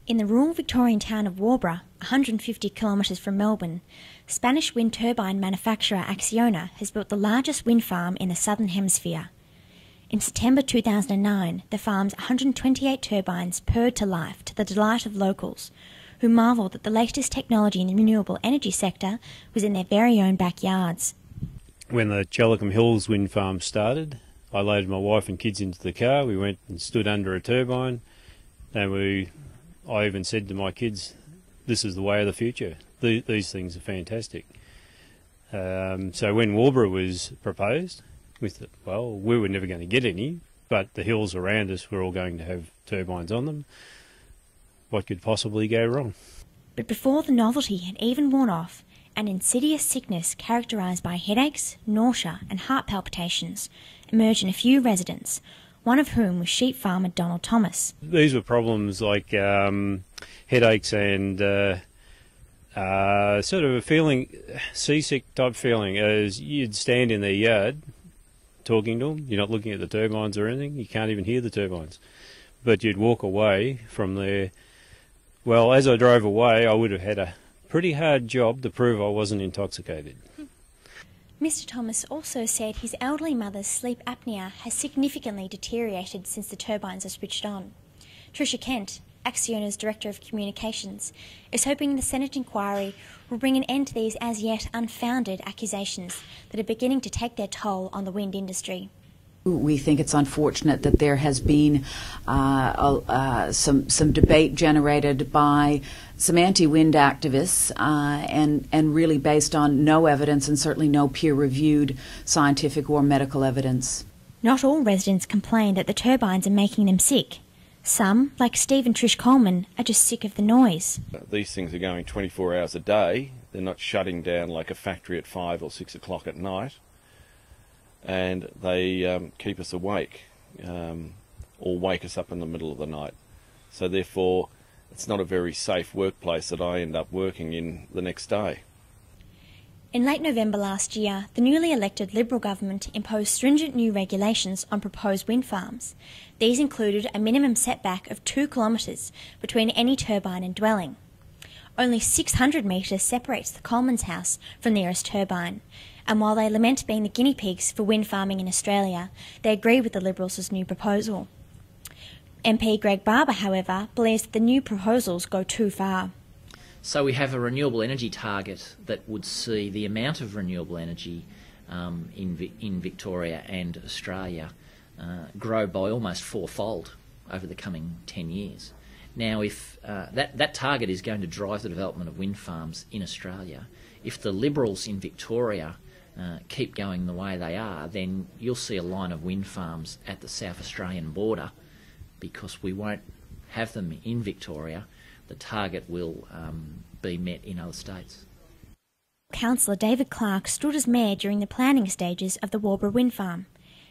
In the rural Victorian town of Warborough, 150 kilometres from Melbourne, Spanish wind turbine manufacturer Acciona has built the largest wind farm in the Southern Hemisphere. In September 2009, the farm's 128 turbines purred to life to the delight of locals, who marvelled that the latest technology in the renewable energy sector was in their very own backyards. When the Chellicum Hills wind farm started, I loaded my wife and kids into the car. We went and stood under a turbine, and I even said to my kids, this is the way of the future. These things are fantastic. So when Warborough was proposed, we thought, well, we were never going to get any, but the hills around us were all going to have turbines on them. What could possibly go wrong? But before the novelty had even worn off, an insidious sickness characterised by headaches, nausea and heart palpitations emerged in a few residents, one of whom was sheep farmer Donald Thomas. These were problems like headaches and sort of a feeling, seasick type feeling, as you'd stand in their yard talking to them. You're not looking at the turbines or anything. You can't even hear the turbines. But you'd walk away from there. Well, as I drove away, I would have had a pretty hard job to prove I wasn't intoxicated. Mr. Thomas also said his elderly mother's sleep apnea has significantly deteriorated since the turbines are switched on. Tricia Kent, Acciona's Director of Communications, is hoping the Senate inquiry will bring an end to these as yet unfounded accusations that are beginning to take their toll on the wind industry. We think it's unfortunate that there has been some debate generated by some anti-wind activists and really based on no evidence and certainly no peer-reviewed scientific or medical evidence. Not all residents complain that the turbines are making them sick. Some, like Steve and Trish Coleman, are just sick of the noise. These things are going 24 hours a day. They're not shutting down like a factory at 5 or 6 o'clock at night. And they keep us awake or wake us up in the middle of the night. So therefore, it's not a very safe workplace that I end up working in the next day. In late November last year, the newly elected Liberal government imposed stringent new regulations on proposed wind farms. These included a minimum setback of 2 kilometres between any turbine and dwelling. Only 600 metres separates the Coleman's house from the nearest turbine, and while they lament being the guinea pigs for wind farming in Australia, they agree with the Liberals' new proposal. MP Greg Barber, however, believes that the new proposals go too far. So we have a renewable energy target that would see the amount of renewable energy in Victoria and Australia grow by almost fourfold over the coming 10 years. Now, if that target is going to drive the development of wind farms in Australia, if the Liberals in Victoria keep going the way they are, then you'll see a line of wind farms at the South Australian border because we won't have them in Victoria. The target will be met in other states. Councillor David Clark stood as mayor during the planning stages of the Warborough wind farm.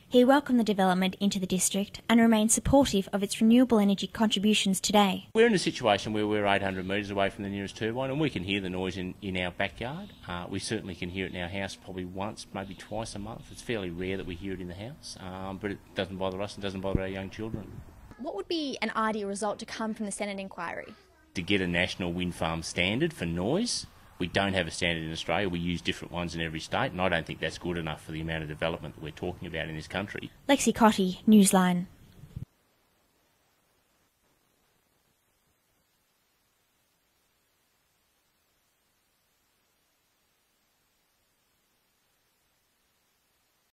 He welcomed the development into the district and remains supportive of its renewable energy contributions today. We're in a situation where we're 800 metres away from the nearest turbine and we can hear the noise in our backyard. We certainly can hear it in our house probably once, maybe twice a month. It's fairly rare that we hear it in the house, but it doesn't bother us and doesn't bother our young children. What would be an ideal result to come from the Senate inquiry? To get a national wind farm standard for noise. We don't have a standard in Australia. We use different ones in every state, and I don't think that's good enough for the amount of development that we're talking about in this country. LEXI COTTEE, Newsline.